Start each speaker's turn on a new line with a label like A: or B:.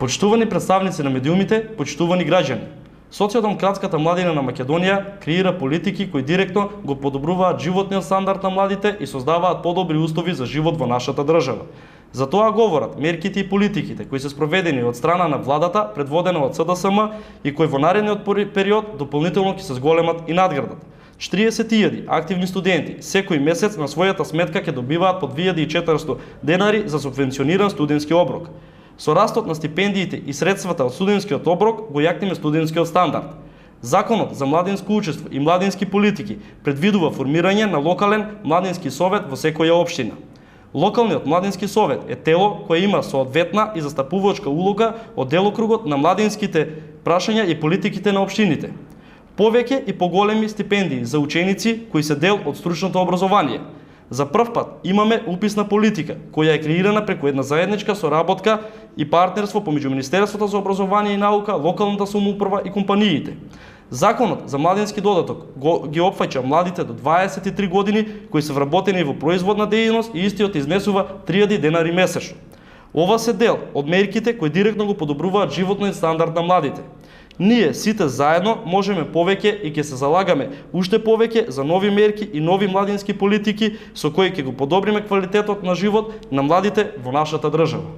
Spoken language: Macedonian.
A: Почитувани представници на медиумите, почитувани граѓани, Социјалдемократската младина на Македонија креира политики кои директно го подобруваат животниот стандард на младите и создаваат подобри услови за живот во нашата држава. За тоа говорат мерките и политиките кои се спроведени од страна на владата, предводена од СДСМ и кои во наредниот период дополнително ќе се зголемат и надградат. 40.000 активни студенти секој месец на својата сметка ќе добиваат по 2.400 денари за субвенциониран студентски оброк. Со растот на стипендиите и средствата од студентскиот оброк го јакнеме студентскиот стандард. Законот за младинско учество и младински политики предвидува формирање на локален младински совет во секоја општина. Локалниот младински совет е тело кое има соодветна и застапувачка улога од делокругот на младинските прашања и политиките на општините. Повеќе и поголеми стипендии за ученици кои се дел од стручното образование. За прв пат имаме уписна политика, која е креирана преку една заедничка соработка и партнерство помеѓу Министерството за образование и наука, локалната самоуправа и компаниите. Законот за младински додаток ги опфаќа младите до 23 години кои се вработени во производна дејност и истиот изнесува 3000 денари месечно. Ова се дел од мерките кои директно го подобруваат животниот стандард на младите. Ние сите заедно можеме повеќе и ќе се залагаме уште повеќе за нови мерки и нови младински политики со кои ќе го подобриме квалитетот на живот на младите во нашата држава.